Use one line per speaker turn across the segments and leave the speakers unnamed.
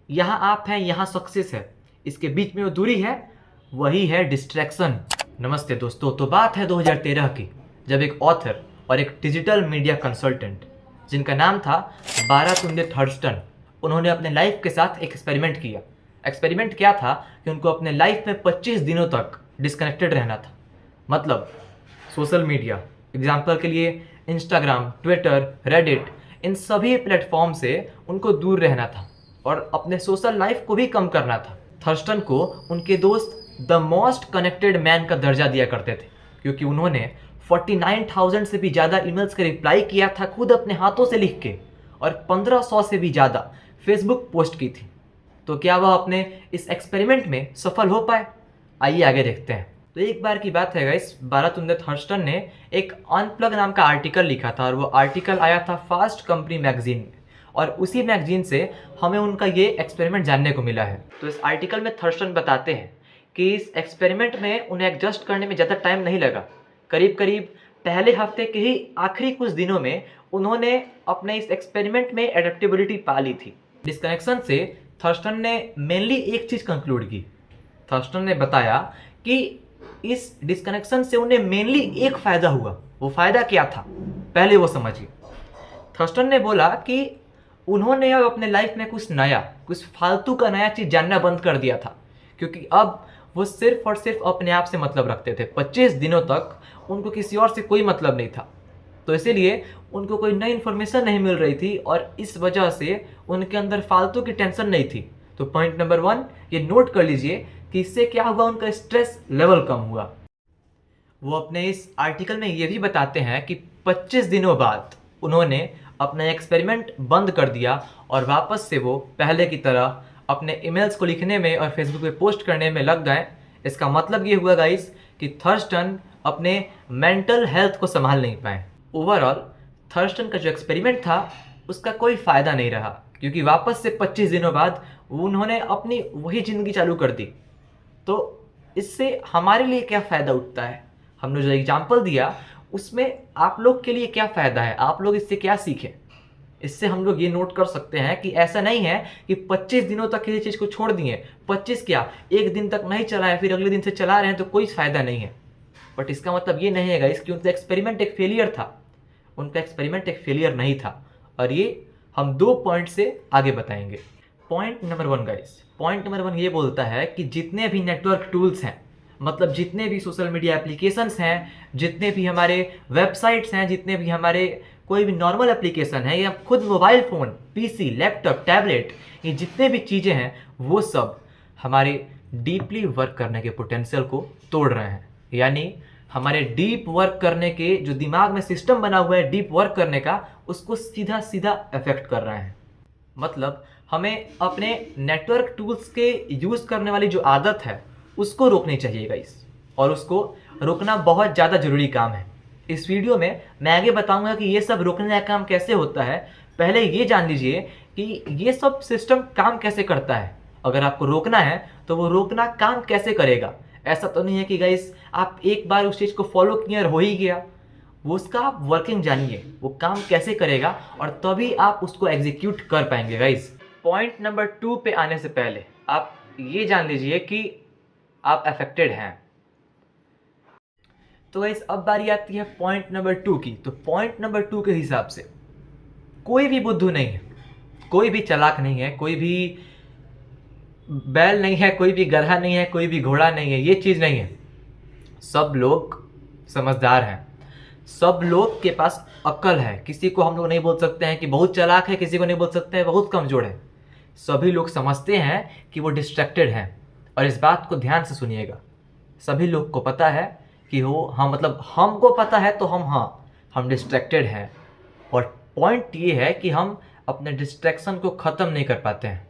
यहाँ आप हैं, यहाँ सक्सेस है, इसके बीच में जो दूरी है वही है डिस्ट्रैक्शन। नमस्ते दोस्तों, तो बात है 2013 की, जब एक ऑथर और एक डिजिटल मीडिया कंसल्टेंट जिनका नाम था बारातुंडे थर्स्टन, उन्होंने अपने लाइफ के साथ एक एक्सपेरिमेंट किया। एक्सपेरिमेंट क्या था कि उनको अपने लाइफ में 25 दिनों तक डिस्कनेक्टेड रहना था। मतलब सोशल मीडिया, एग्जाम्पल के लिए इंस्टाग्राम, ट्विटर, रेडिट, इन सभी प्लेटफॉर्म से उनको दूर रहना था और अपने सोशल लाइफ को भी कम करना था। थर्स्टन को उनके दोस्त द मोस्ट कनेक्टेड मैन का दर्जा दिया करते थे, क्योंकि उन्होंने 49,000 से भी ज़्यादा ईमेल्स का रिप्लाई किया था खुद अपने हाथों से लिख के, और 1500 से भी ज़्यादा फेसबुक पोस्ट की थी। तो क्या वह अपने इस एक्सपेरिमेंट में सफल हो पाए? आइए आगे देखते हैं। तो एक बार की बात है गाइस, बारातुंडे थर्स्टन ने एक अनप्लग नाम का आर्टिकल लिखा था और वो आर्टिकल आया था फास्ट कंपनी मैगजीन में, और उसी मैगजीन से हमें उनका ये एक्सपेरिमेंट जानने को मिला है। तो इस आर्टिकल में थर्स्टन बताते हैं कि इस एक्सपेरिमेंट में उन्हें एडजस्ट करने में ज़्यादा टाइम नहीं लगा। करीब करीब पहले हफ्ते के ही आखिरी कुछ दिनों में उन्होंने अपने इस एक्सपेरिमेंट में एडेप्टेबिलिटी पा ली थी। डिस्कनेक्शन से थर्स्टन ने मेनली एक चीज़ कंक्लूड की। थर्स्टन ने बताया कि इस डिस्कनेक्शन से उन्हें मेनली एक फ़ायदा हुआ। वो फ़ायदा क्या था, पहले वो समझिए। थर्स्टन ने बोला कि उन्होंने अब अपने लाइफ में कुछ नया, कुछ फालतू का नया चीज़ जानना बंद कर दिया था, क्योंकि अब वो सिर्फ और सिर्फ अपने आप से मतलब रखते थे। 25 दिनों तक उनको किसी और से कोई मतलब नहीं था, तो इसीलिए उनको कोई नई इन्फॉर्मेशन नहीं मिल रही थी और इस वजह से उनके अंदर फालतू की टेंशन नहीं थी। तो पॉइंट नंबर 1 ये नोट कर लीजिए कि इससे क्या हुआ, उनका स्ट्रेस लेवल कम हुआ। वो अपने इस आर्टिकल में ये भी बताते हैं कि 25 दिनों बाद उन्होंने अपना एक्सपेरिमेंट बंद कर दिया और वापस से वो पहले की तरह अपने ईमेल्स को लिखने में और फेसबुक पे पोस्ट करने में लग गए। इसका मतलब ये हुआ गाइस कि थर्स्टन अपने मेंटल हेल्थ को संभाल नहीं पाए। ओवरऑल थर्स्टन का जो एक्सपेरिमेंट था उसका कोई फ़ायदा नहीं रहा, क्योंकि वापस से 25 दिनों बाद उन्होंने अपनी वही ज़िंदगी चालू कर दी। तो इससे हमारे लिए क्या फ़ायदा उठता है? हमने जो एग्जाम्पल दिया उसमें आप लोग के लिए क्या फ़ायदा है, आप लोग इससे क्या सीखें? इससे हम लोग ये नोट कर सकते हैं कि ऐसा नहीं है कि 25 दिनों तक किसी चीज़ को छोड़ दिए। 25 क्या, एक दिन तक नहीं चला है फिर अगले दिन से चला रहे हैं तो कोई फ़ायदा नहीं है। बट इसका मतलब ये नहीं है गाइस कि उनका एक्सपेरिमेंट एक फेलियर था। उनका एक्सपेरिमेंट एक फेलियर नहीं था, और ये हम 2 पॉइंट से आगे बताएंगे। Point number 1 guys, point number 1 ये बोलता है कि जितने भी नेटवर्क टूल्स हैं, मतलब जितने भी सोशल मीडिया एप्लीकेशंस हैं, जितने भी हमारे वेबसाइट्स हैं, जितने भी हमारे कोई भी नॉर्मल एप्लीकेशन है या खुद mobile phone, PC, laptop, tablet, ये जितने भी चीज़ें हैं वो सब हमारे डीपली वर्क करने के पोटेंशियल को तोड़ रहे हैं। यानी हमारे डीप वर्क करने के जो दिमाग में सिस्टम बना हुआ है डीप वर्क करने का, उसको सीधा सीधा अफेक्ट कर रहे हैं। मतलब हमें अपने नेटवर्क टूल्स के यूज़ करने वाली जो आदत है उसको रोकनी चाहिए गाइस, और उसको रोकना बहुत ज़्यादा ज़रूरी काम है। इस वीडियो में मैं आगे बताऊंगा कि ये सब रोकने का काम कैसे होता है। पहले ये जान लीजिए कि ये सब सिस्टम काम कैसे करता है। अगर आपको रोकना है तो वो रोकना काम कैसे करेगा। ऐसा तो नहीं है कि गाइस आप एक बार उस चीज़ को फॉलो किए और हो ही गया। वो उसका आप वर्किंग जानिए, वो काम कैसे करेगा, और तभी आप उसको एग्जीक्यूट कर पाएंगे गाइस। पॉइंट नंबर 2 पे आने से पहले आप ये जान लीजिए कि आप अफेक्टेड हैं। तो गाइस अब बारी आती है पॉइंट नंबर 2 की। तो पॉइंट नंबर 2 के हिसाब से कोई भी बुद्धू नहीं है, कोई भी चालाक नहीं है, कोई भी बैल नहीं है, कोई भी गधा नहीं है, कोई भी घोड़ा नहीं है, ये चीज़ नहीं है। सब लोग समझदार हैं, सब लोग के पास अक्ल है। किसी को हम लोग नहीं बोल सकते हैं कि बहुत चालाक है, किसी को नहीं बोल सकते हैं बहुत कमज़ोर है। सभी लोग समझते हैं कि वो डिस्ट्रैक्टेड हैं, और इस बात को ध्यान से सुनिएगा। सभी लोग को पता है कि वो मतलब हमको पता है तो हम डिस्ट्रैक्टेड हैं। और पॉइंट ये है कि हम अपने डिस्ट्रैक्शन को ख़त्म नहीं कर पाते हैं।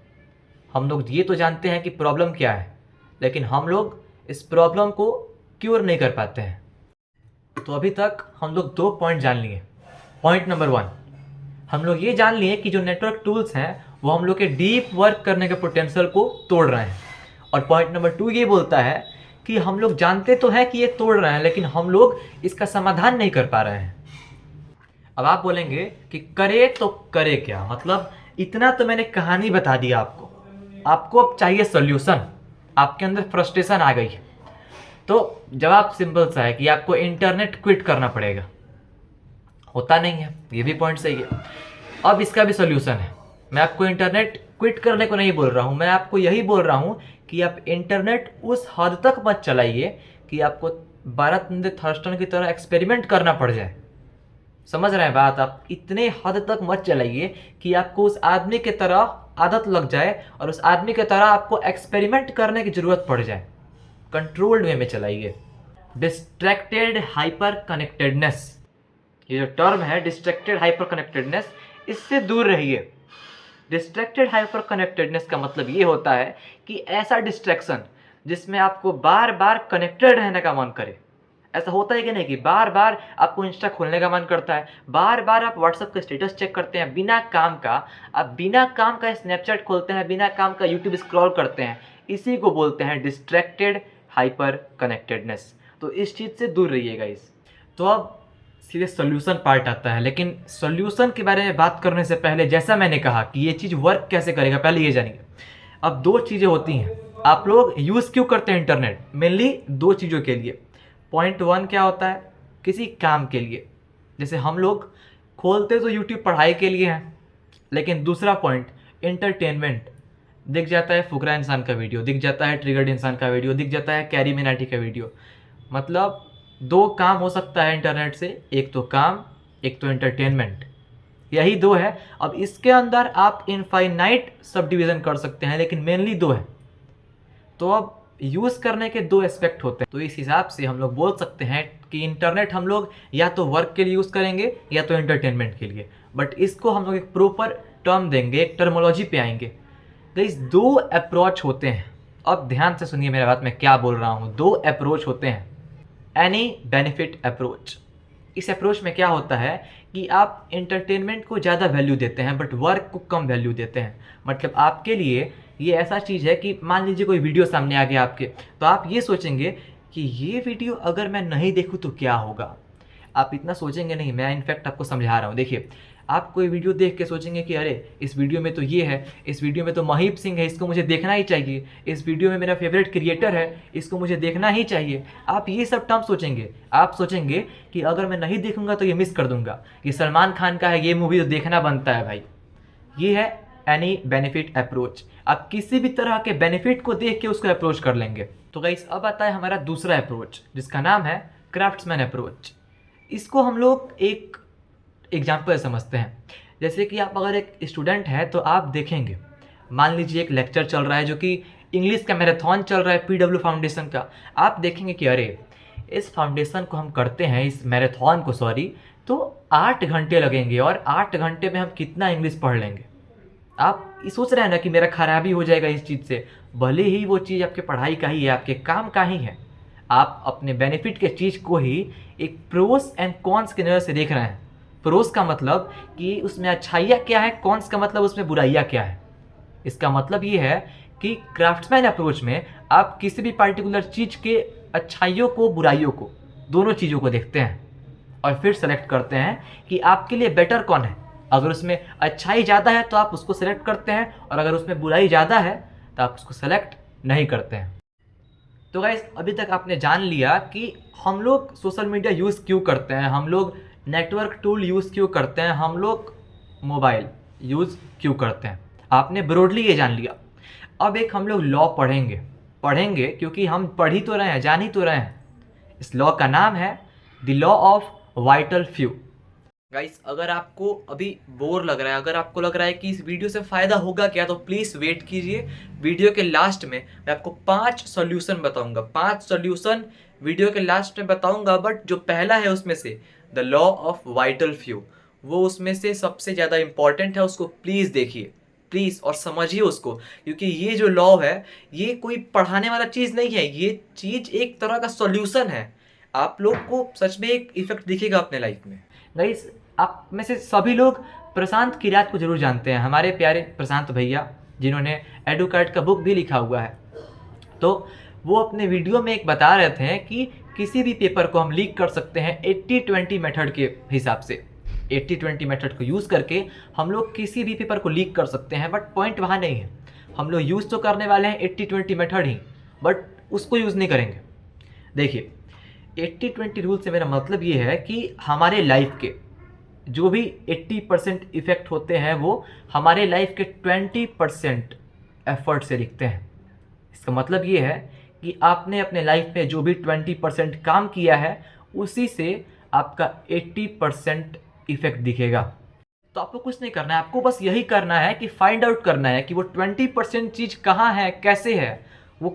हम लोग ये तो जानते हैं कि प्रॉब्लम क्या है, लेकिन हम लोग इस प्रॉब्लम को क्योर नहीं कर पाते हैं। तो अभी तक हम लोग 2 पॉइंट जान लिए। पॉइंट नंबर 1 हम लोग ये जान लिए कि जो नेटवर्क टूल्स हैं वो हम लोग के डीप वर्क करने के पोटेंशियल को तोड़ रहे हैं। और पॉइंट नंबर 2 ये बोलता है कि हम लोग जानते तो हैं कि ये तोड़ रहे हैं, लेकिन हम लोग इसका समाधान नहीं कर पा रहे हैं। अब आप बोलेंगे कि करे तो करे क्या, मतलब इतना तो मैंने कहानी बता दिया आपको, आपको अब चाहिए सोल्यूशन, आपके अंदर फ्रस्ट्रेशन आ गई है, तो जवाब सिंपल सा है कि आपको इंटरनेट क्विट करना पड़ेगा। होता नहीं है, ये भी पॉइंट सही है। अब इसका भी सोल्यूशन है। मैं आपको इंटरनेट क्विट करने को नहीं बोल रहा हूँ, मैं आपको यही बोल रहा हूँ कि आप इंटरनेट उस हद तक मत चलाइए कि आपको भारत थर्स्टन की तरह एक्सपेरिमेंट करना पड़ जाए। समझ रहे हैं बात? आप इतने हद तक मत चलाइए कि आपको उस आदमी की तरह आदत लग जाए और उस आदमी की तरह आपको एक्सपेरिमेंट करने की जरूरत पड़ जाए। कंट्रोल्ड वे में चलाइए। डिस्ट्रैक्टेड हाइपर कनेक्टेडनेस, ये जो टर्म है डिस्ट्रैक्टेड हाइपर कनेक्टेडनेस, इससे दूर रहिए। डिस्ट्रैक्टेड हाइपर कनेक्टेडनेस का मतलब ये होता है कि ऐसा डिस्ट्रैक्शन जिसमें आपको बार बार कनेक्टेड रहने का मन करे। ऐसा होता है कि नहीं कि बार बार आपको इंस्टा खोलने का मन करता है, बार बार आप व्हाट्सएप का स्टेटस चेक करते हैं बिना काम का, आप बिना काम का स्नैपचैट खोलते हैं, बिना काम का यूट्यूब स्क्रॉल करते हैं। इसी को बोलते हैं डिस्ट्रैक्टेड हाइपर कनेक्टेडनेस। तो इस चीज़ से दूर रहिएगा इस। तो अब सीधे सोल्यूशन पार्ट आता है, लेकिन सोल्यूशन के बारे में बात करने से पहले जैसा मैंने कहा कि ये चीज़ वर्क कैसे करेगा, पहले ये जानिए। अब दो चीज़ें होती हैं, आप लोग यूज़ क्यों करते हैं इंटरनेट? मेनली दो चीज़ों के लिए। पॉइंट वन क्या होता है? किसी काम के लिए, जैसे हम लोग खोलते तो यूट्यूब पढ़ाई के लिए हैं, लेकिन दूसरा पॉइंट एंटरटेनमेंट। दिख जाता है फुकरा इंसान का वीडियो, दिख जाता है ट्रिगर्ड इंसान का वीडियो, दिख जाता है कैरी मिनाटी का वीडियो। मतलब दो काम हो सकता है इंटरनेट से, एक तो काम, एक तो एंटरटेनमेंट, यही दो है। अब इसके अंदर आप इनफाइनाइट सब डिवीज़न कर सकते हैं, लेकिन मेनली दो है। तो अब यूज़ करने के दो एस्पेक्ट होते हैं। तो इस हिसाब से हम लोग बोल सकते हैं कि इंटरनेट हम लोग या तो वर्क के लिए यूज़ करेंगे या तो एंटरटेनमेंट के लिए। बट इसको हम लोग एक प्रॉपर टर्म देंगे, एक टर्मोलॉजी पे आएंगे। गाइस दो अप्रोच होते हैं। अब ध्यान से सुनिए मेरा बात, मैं क्या बोल रहा हूँ। दो अप्रोच होते हैं। Any benefit approach. इस अप्रोच में क्या होता है कि आप एंटरटेनमेंट को ज़्यादा वैल्यू देते हैं बट वर्क को कम वैल्यू देते हैं। मतलब आपके लिए ये ऐसा चीज़ है कि मान लीजिए कोई वीडियो सामने आ गया आपके, तो आप ये सोचेंगे कि ये वीडियो अगर मैं नहीं देखूँ तो क्या होगा। आप इतना सोचेंगे नहीं, मैं इनफैक्ट आपको समझा रहा हूँ। देखिए, आप कोई वीडियो देख के सोचेंगे कि अरे इस वीडियो में तो ये है, इस वीडियो में तो महीप सिंह है, इसको मुझे देखना ही चाहिए, इस वीडियो में मेरा फेवरेट क्रिएटर है, इसको मुझे देखना ही चाहिए। आप ये सब टर्म सोचेंगे। आप सोचेंगे कि अगर मैं नहीं देखूंगा तो ये मिस कर दूंगा, ये सलमान खान का है, ये मूवी तो देखना बनता है भाई। ये है एनी बेनिफिट अप्रोच। आप किसी भी तरह के बेनिफिट को देख के उसको अप्रोच कर लेंगे। तो गाइस अब आता है हमारा दूसरा अप्रोच, जिसका नाम है क्राफ्ट्समैन अप्रोच। इसको हम लोग एक एग्जाम्पल समझते हैं। जैसे कि आप अगर एक स्टूडेंट है तो आप देखेंगे, मान लीजिए एक लेक्चर चल रहा है जो कि इंग्लिश का मैराथन चल रहा है PW फाउंडेशन का। आप देखेंगे कि अरे इस फाउंडेशन को हम करते हैं, इस मैराथन को सॉरी, तो 8 घंटे लगेंगे और 8 घंटे में हम कितना इंग्लिश पढ़ लेंगे। आप ये सोच रहे हैं ना कि मेरा खराबी हो जाएगा इस चीज़ से। भले ही वो चीज़ आपके पढ़ाई का ही है, आपके काम का ही है, आप अपने बेनिफिट के चीज़ को ही एक प्रोस एंड कॉन्स के नज़र से देख रहे हैं। प्रोस का मतलब कि उसमें अच्छाइयाँ क्या है, कॉन्स का मतलब उसमें बुराइयाँ क्या है। इसका मतलब ये है कि क्राफ्ट्समैन अप्रोच में आप किसी भी पार्टिकुलर चीज़ के अच्छाइयों को, बुराइयों को, दोनों चीज़ों को देखते हैं और फिर सेलेक्ट करते हैं कि आपके लिए बेटर कौन है। अगर उसमें अच्छाई ज़्यादा है तो आप उसको सेलेक्ट करते हैं, और अगर उसमें बुराई ज़्यादा है तो आप उसको सेलेक्ट नहीं करते हैं। तो गाइस अभी तक आपने जान लिया कि हम लोग सोशल मीडिया यूज़ क्यों करते हैं, हम लोग नेटवर्क टूल यूज़ क्यों करते हैं, हम लोग मोबाइल यूज़ क्यों करते हैं। आपने ब्रॉडली ये जान लिया। अब एक हम लोग लॉ पढ़ेंगे क्योंकि हम पढ़ ही तो रहे हैं, जान ही तो रहे हैं। इस लॉ का नाम है the law of vital few. Guys अगर आपको अभी बोर लग रहा है, अगर आपको लग रहा है कि इस वीडियो से फ़ायदा होगा क्या, तो प्लीज़ वेट कीजिए। वीडियो के लास्ट में मैं आपको 5 सॉल्यूशन बताऊंगा। 5 सॉल्यूशन वीडियो के लास्ट में बताऊंगा, बट जो पहला है उसमें से the law of vital few, वो उसमें से सबसे ज़्यादा इंपॉर्टेंट है। उसको प्लीज़ देखिए, प्लीज़, और समझिए उसको, क्योंकि ये जो लॉ है ये कोई पढ़ाने वाला चीज़ नहीं है, ये चीज़ एक तरह का सॉल्यूशन है। आप लोग को सच में एक इफेक्ट दिखेगा अपने लाइफ में। गाइस आप में से सभी लोग प्रशांत किरात को जरूर जानते हैं, हमारे प्यारे प्रशांत भैया, जिन्होंने एडुकार्ड का बुक भी लिखा हुआ है। तो वो अपने वीडियो में एक बता रहे थे कि किसी भी पेपर को हम लीक कर सकते हैं 80-20 मेथड के हिसाब से। 80-20 मेथड को यूज़ करके हम लोग किसी भी पेपर को लीक कर सकते हैं। बट पॉइंट वहाँ नहीं है, हम लोग यूज़ तो करने वाले हैं 80-20 मेथड ही, बट उसको यूज़ नहीं करेंगे। देखिए 80-20 रूल से मेरा मतलब ये है कि हमारे लाइफ के जो भी 80% इफ़ेक्ट होते हैं वो हमारे लाइफ के 20% एफर्ट से दिखते हैं। इसका मतलब ये है कि आपने अपने लाइफ में जो भी 20% काम किया है उसी से आपका 80% इफेक्ट दिखेगा। तो आपको कुछ नहीं करना है, आपको बस यही करना है कि फाइंड आउट करना है कि वो 20% चीज़ कहाँ है, कैसे है, वो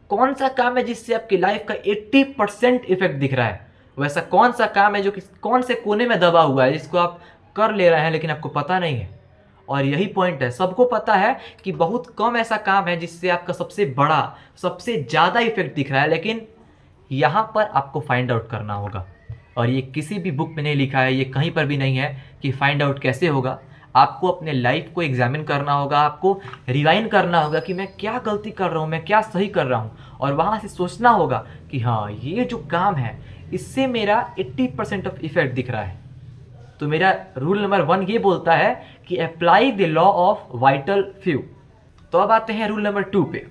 कौन सा काम है जिससे आपकी लाइफ का 80% इफेक्ट दिख रहा है। वैसा कौन सा काम है जो कि कौन से कोने में दबा हुआ है जिसको आप कर ले रहे हैं लेकिन आपको पता नहीं है। और यही पॉइंट है, सबको पता है कि बहुत कम ऐसा काम है जिससे आपका सबसे बड़ा सबसे ज़्यादा इफेक्ट दिख रहा है, लेकिन यहाँ पर आपको फाइंड आउट करना होगा। और ये किसी भी बुक में नहीं लिखा है, ये कहीं पर भी नहीं है कि फाइंड आउट कैसे होगा। आपको अपने लाइफ को एग्जामिन करना होगा, आपको रिवाइंड करना होगा कि मैं क्या गलती कर रहा हूँ, मैं क्या सही कर रहा हूँ, और वहाँ से सोचना होगा कि हाँ ये जो काम है इससे मेरा 80% ऑफ इफेक्ट दिख रहा है। तो मेरा रूल नंबर 1 ये बोलता है कि apply the law of vital few. तो अब आते हैं रूल नंबर 2 पे।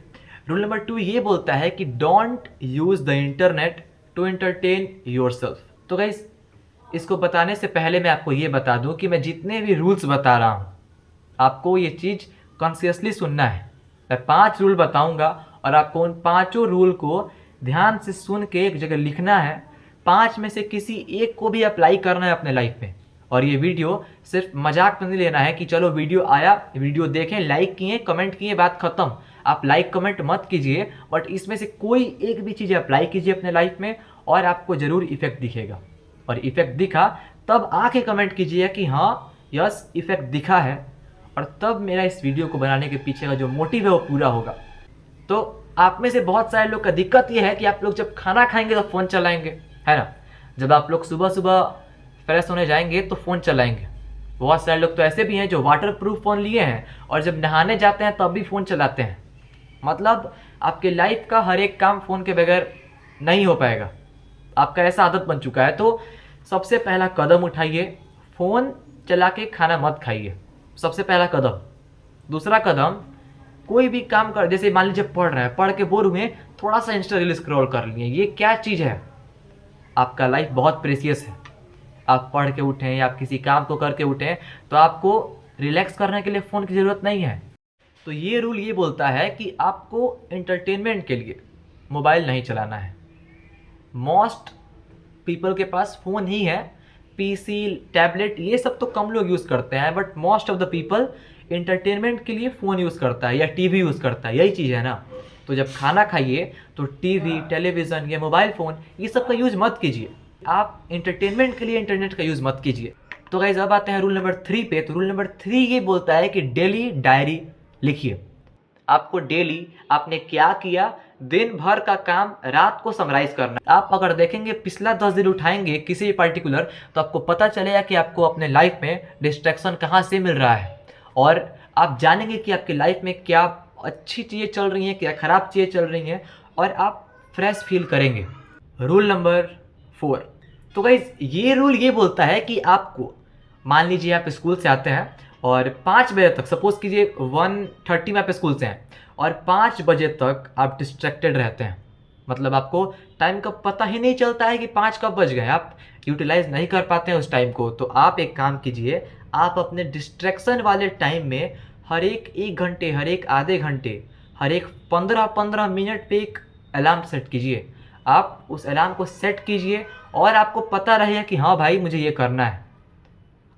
रूल नंबर 2 ये बोलता है कि don't use the internet to entertain yourself. तो गाइस इसको बताने से पहले मैं आपको ये बता दूं कि मैं जितने भी रूल्स बता रहा हूं आपको ये चीज़ कॉन्शियसली सुनना है। मैं 5 रूल बताऊंगा और आपको उन 5 रूल को ध्यान से सुन के एक जगह लिखना है। 5 में से किसी एक को भी अप्लाई करना है अपने लाइफ में। और ये वीडियो सिर्फ मजाक में नहीं लेना है कि चलो वीडियो आया, वीडियो देखें, लाइक किए, कमेंट किए, बात खत्म। आप लाइक कमेंट मत कीजिए, बट इसमें से कोई एक भी चीज़ अप्लाई कीजिए अपने लाइफ में और आपको ज़रूर इफेक्ट दिखेगा। और इफेक्ट दिखा तब आके कमेंट कीजिए कि हाँ यस इफेक्ट दिखा है, और तब मेरा इस वीडियो को बनाने के पीछे का जो मोटिव है वो पूरा होगा। तो आप में से बहुत सारे लोग का दिक्कत ये है कि आप लोग जब खाना खाएंगे तो फ़ोन चलाएंगे, है ना। जब आप लोग सुबह सुबह फ्रेश होने जाएंगे तो फ़ोन चलाएंगे। बहुत सारे लोग तो ऐसे भी हैं जो वाटर प्रूफ फ़ोन लिए हैं और जब नहाने जाते हैं तब भी फ़ोन चलाते हैं। मतलब आपके लाइफ का हर एक काम फ़ोन के बगैर नहीं हो पाएगा, आपका ऐसा आदत बन चुका है। तो सबसे पहला कदम उठाइए, फ़ोन चला के खाना मत खाइए, सबसे पहला कदम। दूसरा कदम, कोई भी काम कर, जैसे मान लीजिए पढ़ रहे हैं, पढ़ के बोर हुए, थोड़ा सा इंस्टा रील स्क्रॉल कर लिए, ये क्या चीज़ है। आपका लाइफ बहुत प्रेशियस है। आप पढ़ के उठें या आप किसी काम को करके उठें तो आपको रिलैक्स करने के लिए फ़ोन की ज़रूरत नहीं है। तो ये रूल ये बोलता है कि आपको एंटरटेनमेंट के लिए मोबाइल नहीं चलाना है। मोस्ट पीपल के पास फ़ोन ही है, पीसी, टैबलेट ये सब तो कम लोग यूज़ करते हैं, but most of the people entertainment के लिए फ़ोन यूज़ करता है या टीवी यूज़ करता है, यही चीज़ है ना। तो जब खाना खाइए तो टीवी, टेलीविज़न या मोबाइल फ़ोन ये सब का यूज़ मत कीजिए। आप एंटरटेनमेंट के लिए इंटरनेट का यूज़ मत कीजिए। तो गाइस अब आते हैं रूल नंबर 3 पे। तो रूल नंबर 3 ये बोलता है कि डेली डायरी लिखिए। आपको डेली आपने क्या किया, दिन भर का काम रात को समराइज करना। आप अगर देखेंगे पिछला 10 दिन उठाएंगे किसी पर्टिकुलर, तो आपको पता चलेगा कि आपको अपने लाइफ में डिस्ट्रैक्शन कहाँ से मिल रहा है, और आप जानेंगे कि आपकी लाइफ में क्या अच्छी चीज़ें चल रही हैं, क्या ख़राब चीज़ें चल रही हैं, और आप फ्रेश फील करेंगे। Rule number 4। तो गाइस ये रूल ये बोलता है कि आपको, मान लीजिए आप स्कूल से आते हैं और 5 बजे तक, सपोज कीजिए 1:30 में आप स्कूल से हैं और 5 बजे तक आप डिस्ट्रैक्टेड रहते हैं, मतलब आपको टाइम का पता ही नहीं चलता है कि 5 कब बज गए, आप यूटिलाइज नहीं कर पाते हैं उस टाइम को। तो आप एक काम कीजिए, आप अपने डिस्ट्रैक्शन वाले टाइम में हर एक 1 घंटे, हर एक आधे घंटे, हर एक 15-15 मिनट पे एक अलार्म सेट कीजिए। आप उस अलार्म को सेट कीजिए और आपको पता रहेगा कि हाँ भाई मुझे ये करना है।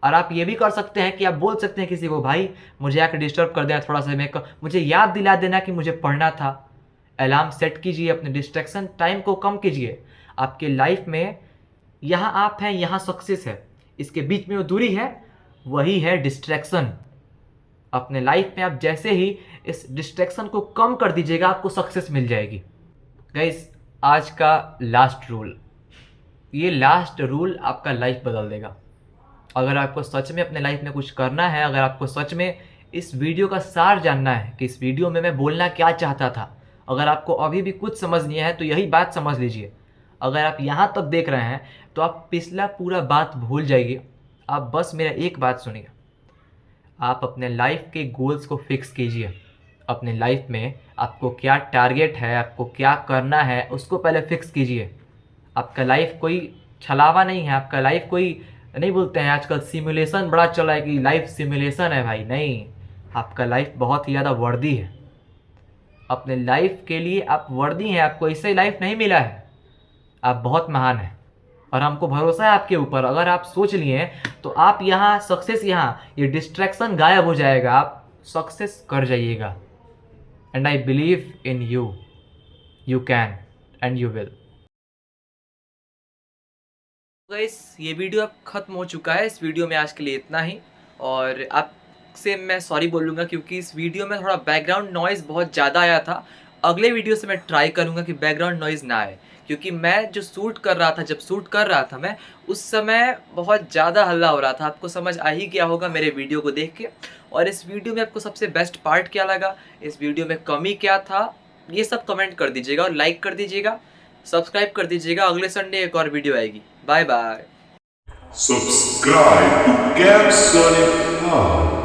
और आप ये भी कर सकते हैं कि आप बोल सकते हैं किसी को, भाई मुझे आकर डिस्टर्ब कर देना थोड़ा सा, मुझे याद दिला देना कि मुझे पढ़ना था। अलार्म सेट कीजिए, अपने डिस्ट्रैक्शन टाइम को कम कीजिए। आपके लाइफ में यहाँ आप हैं, यहाँ सक्सेस है, इसके बीच में जो दूरी है वही है डिस्ट्रैक्शन। अपने लाइफ में आप जैसे ही इस डिस्ट्रैक्शन को कम कर दीजिएगा आपको सक्सेस मिल जाएगी। गाइस आज का लास्ट रूल, ये लास्ट रूल आपका लाइफ बदल देगा। अगर आपको सच में अपने लाइफ में कुछ करना है, अगर आपको सच में इस वीडियो का सार जानना है कि इस वीडियो में मैं बोलना क्या चाहता था, अगर आपको अभी भी कुछ समझ नहीं है तो यही बात समझ लीजिए। अगर आप यहाँ तक देख रहे हैं तो आप पिछला पूरा बात भूल जाइए, आप बस मेरा एक बात सुनिए। आप अपने लाइफ के गोल्स को फिक्स कीजिए, अपने लाइफ में आपको क्या टारगेट है, आपको क्या करना है, उसको पहले फिक्स कीजिए। आपका लाइफ कोई छलावा नहीं है, आपका लाइफ कोई नहीं, बोलते हैं आजकल सिमुलेशन बड़ा चला है कि लाइफ सिमुलेशन है भाई, नहीं। आपका लाइफ बहुत ही ज़्यादा वर्दी है। अपने लाइफ के लिए आप वर्दी हैं, आपको इससे लाइफ नहीं मिला है। आप बहुत महान हैं और हमको भरोसा है आपके ऊपर। अगर आप सोच लिए तो आप यहाँ सक्सेस, यहाँ ये डिस्ट्रैक्शन गायब हो जाएगा, आप सक्सेस कर जाइएगा। And I believe in you, you can and you will. Guys, ये वीडियो अब ख़त्म हो चुका है। इस वीडियो में आज के लिए इतना ही। और आपसे मैं सॉरी बोलूँगा क्योंकि इस वीडियो में थोड़ा बैकग्राउंड नॉइज़ बहुत ज़्यादा आया था। अगले वीडियो से मैं ट्राई करूँगा कि बैकग्राउंड नॉइज़ ना आए, क्योंकि मैं जो शूट कर रहा था, जब शूट कर रहा था मैं, उस समय बहुत ज़्यादा हल्ला हो रहा था। आपको समझ आ ही गया होगा मेरे वीडियो को देख के। और इस वीडियो में आपको सबसे बेस्ट पार्ट क्या लगा, इस वीडियो में कमी क्या था, ये सब कमेंट कर दीजिएगा और लाइक कर दीजिएगा, सब्सक्राइब कर दीजिएगा। अगले संडे एक और वीडियो आएगी। Bye bye.
Subscribe to Camp Sonic Hub.